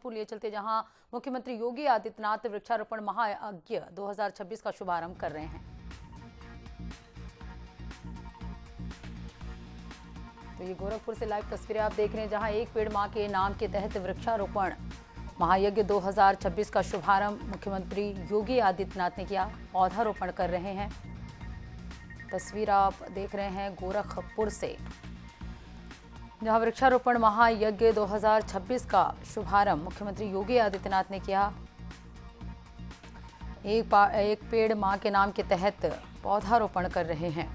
गोरखपुर लिए चलते, जहां मुख्यमंत्री योगी आदित्यनाथ वृक्षारोपण महायज्ञ 2026 का शुभारंभ कर रहे हैं। तो ये गोरखपुर से लाइव तस्वीरें आप देख रहे हैं, जहां एक पेड़ मां के नाम के तहत वृक्षारोपण महायज्ञ 2026 का शुभारंभ मुख्यमंत्री योगी आदित्यनाथ ने किया। पौधारोपण कर रहे हैं। तस्वीर आप देख रहे हैं गोरखपुर से, जहां वृक्षारोपण महायज्ञ 2026 का शुभारंभ मुख्यमंत्री योगी आदित्यनाथ ने किया। एक पेड़ मां के नाम के तहत पौधारोपण कर रहे हैं।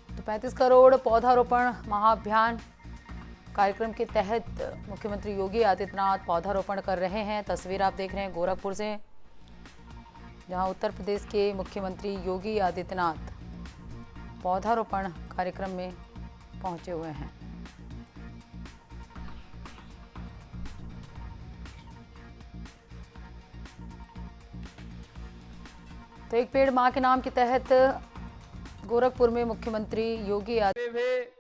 तो 35 करोड़ पौधारोपण महाअभियान कार्यक्रम के तहत मुख्यमंत्री योगी आदित्यनाथ पौधारोपण कर रहे हैं। तस्वीर आप देख रहे हैं गोरखपुर से, जहां उत्तर प्रदेश के मुख्यमंत्री योगी आदित्यनाथ पौधारोपण कार्यक्रम में पहुंचे हुए हैं। तो एक पेड़ मां के नाम के तहत गोरखपुर में मुख्यमंत्री योगी आदित्यनाथ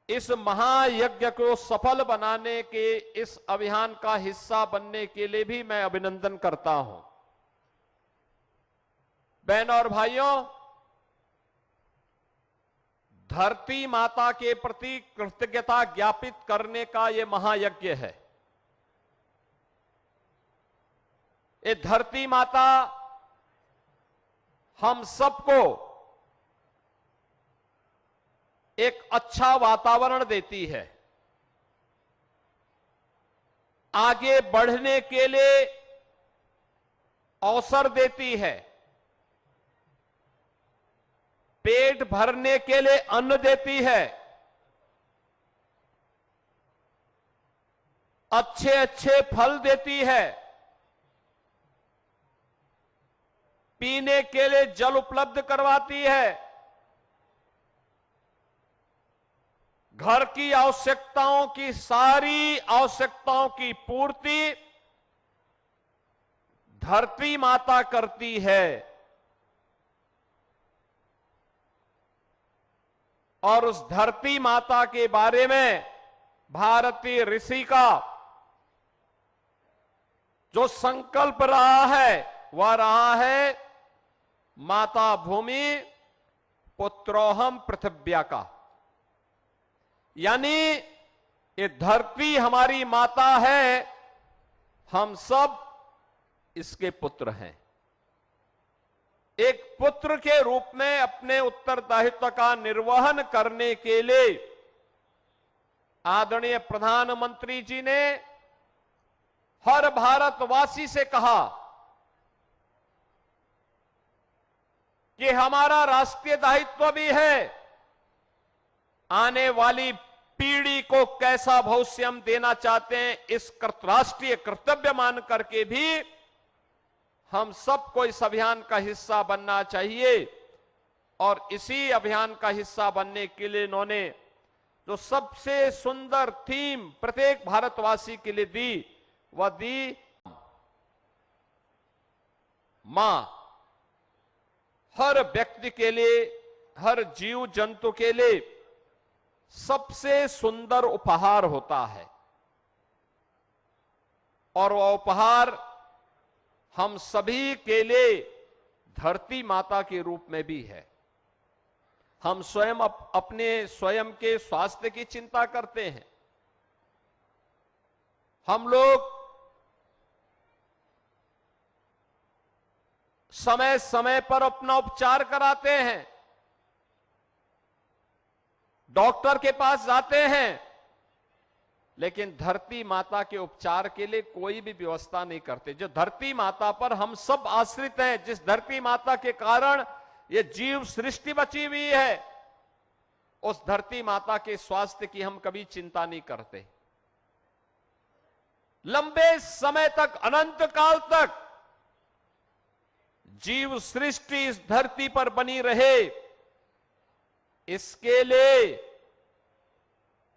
इस महायज्ञ को सफल बनाने के इस अभियान का हिस्सा बनने के लिए भी मैं अभिनंदन करता हूं। बहनों और भाइयों, धरती माता के प्रति कृतज्ञता ज्ञापित करने का यह महायज्ञ है। ये धरती माता हम सबको एक अच्छा वातावरण देती है, आगे बढ़ने के लिए अवसर देती है, पेट भरने के लिए अन्न देती है, अच्छे अच्छे फल देती है, पीने के लिए जल उपलब्ध करवाती है, घर की आवश्यकताओं की सारी आवश्यकताओं की पूर्ति धरती माता करती है। और उस धरती माता के बारे में भारतीय ऋषि का जो संकल्प रहा है वह रहा है माता भूमि पुत्रोहम पृथिव्या का, यानी ये धरती हमारी माता है, हम सब इसके पुत्र हैं। एक पुत्र के रूप में अपने उत्तरदायित्व का निर्वहन करने के लिए आदरणीय प्रधानमंत्री जी ने हर भारतवासी से कहा कि हमारा राष्ट्रीय दायित्व भी है आने वाली पीढ़ी को कैसा भविष्य हम देना चाहते हैं, इस राष्ट्रीय कर्तव्य मान करके भी हम सबको इस अभियान का हिस्सा बनना चाहिए। और इसी अभियान का हिस्सा बनने के लिए इन्होंने जो सबसे सुंदर थीम प्रत्येक भारतवासी के लिए दी, वह दी मां। हर व्यक्ति के लिए, हर जीव जंतु के लिए सबसे सुंदर उपहार होता है, और वह उपहार हम सभी के लिए धरती माता के रूप में भी है। हम स्वयं अपने स्वयं के स्वास्थ्य की चिंता करते हैं। हम लोग समय समय पर अपना उपचार कराते हैं, डॉक्टर के पास जाते हैं, लेकिन धरती माता के उपचार के लिए कोई भी व्यवस्था नहीं करते। जो धरती माता पर हम सब आश्रित हैं, जिस धरती माता के कारण ये जीव सृष्टि बची हुई है, उस धरती माता के स्वास्थ्य की हम कभी चिंता नहीं करते। लंबे समय तक, अनंत काल तक जीव सृष्टि इस धरती पर बनी रहे, इसके लिए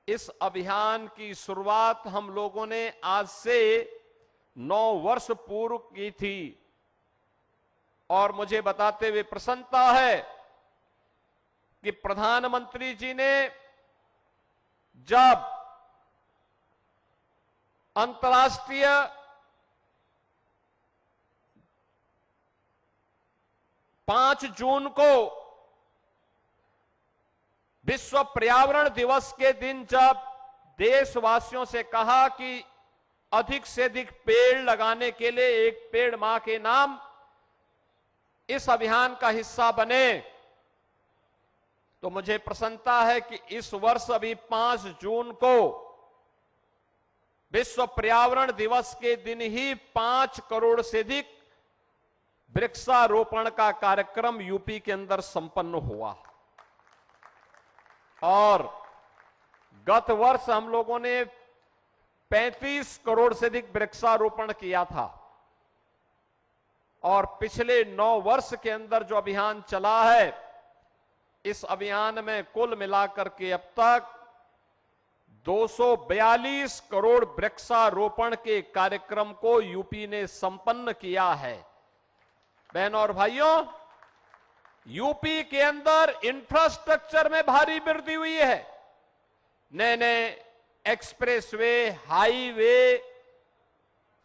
इस अभियान की शुरुआत हम लोगों ने आज से 9 वर्ष पूर्व की थी। और मुझे बताते हुए प्रसन्नता है कि प्रधानमंत्री जी ने जब अंतर्राष्ट्रीय पांच जून को विश्व पर्यावरण दिवस के दिन जब देशवासियों से कहा कि अधिक से अधिक पेड़ लगाने के लिए एक पेड़ मां के नाम इस अभियान का हिस्सा बने, तो मुझे प्रसन्नता है कि इस वर्ष अभी 5 जून को विश्व पर्यावरण दिवस के दिन ही 5 करोड़ से अधिक वृक्षारोपण का कार्यक्रम यूपी के अंदर संपन्न हुआ। और गत वर्ष हम लोगों ने 35 करोड़ से अधिक वृक्षारोपण किया था और पिछले 9 वर्ष के अंदर जो अभियान चला है, इस अभियान में कुल मिलाकर के अब तक 242 करोड़ वृक्षारोपण के कार्यक्रम को यूपी ने संपन्न किया है। बहनों और भाइयों, यूपी के अंदर इंफ्रास्ट्रक्चर में भारी वृद्धि हुई है। नए नए एक्सप्रेसवे, हाईवे,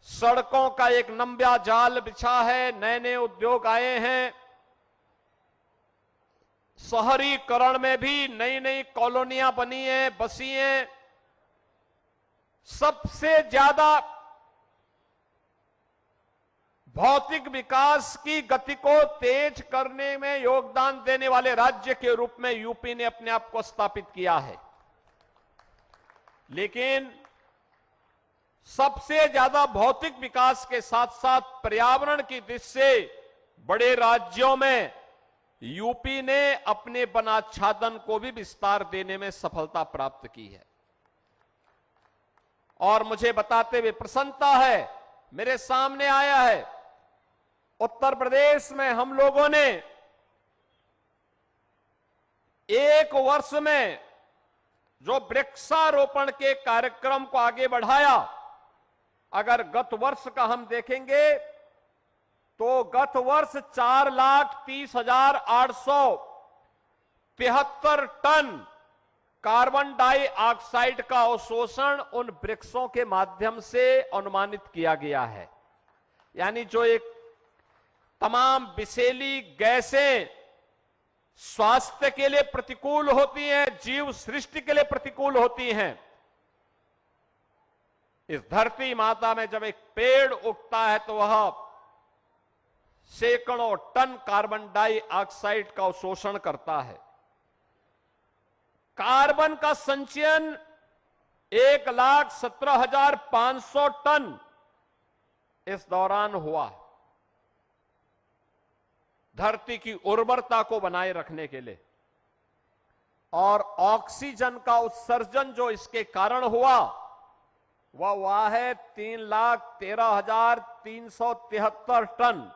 सड़कों का एक लंबा जाल बिछा है, नए नए उद्योग आए हैं। शहरीकरण में भी नई नई कॉलोनियां बनी हैं, बसी हैं। सबसे ज्यादा भौतिक विकास की गति को तेज करने में योगदान देने वाले राज्य के रूप में यूपी ने अपने आप को स्थापित किया है। लेकिन सबसे ज्यादा भौतिक विकास के साथ साथ पर्यावरण की दृष्टि से बड़े राज्यों में यूपी ने अपने वनाच्छादन को भी विस्तार देने में सफलता प्राप्त की है। और मुझे बताते हुए प्रसन्नता है, मेरे सामने आया है, उत्तर प्रदेश में हम लोगों ने एक वर्ष में जो वृक्षारोपण के कार्यक्रम को आगे बढ़ाया, अगर गत वर्ष का हम देखेंगे तो गत वर्ष 4,30,873 टन कार्बन डाइऑक्साइड का अवशोषण उन वृक्षों के माध्यम से अनुमानित किया गया है। यानी जो एक तमाम विषैली गैसें स्वास्थ्य के लिए प्रतिकूल होती हैं, जीव सृष्टि के लिए प्रतिकूल होती हैं, इस धरती माता में जब एक पेड़ उगता है तो वह सैकड़ों टन कार्बन डाइऑक्साइड का अवशोषण करता है। कार्बन का संचयन 1,17,500 टन इस दौरान हुआ, धरती की उर्वरता को बनाए रखने के लिए। और ऑक्सीजन का उत्सर्जन जो इसके कारण हुआ वह है 3,13,373 टन।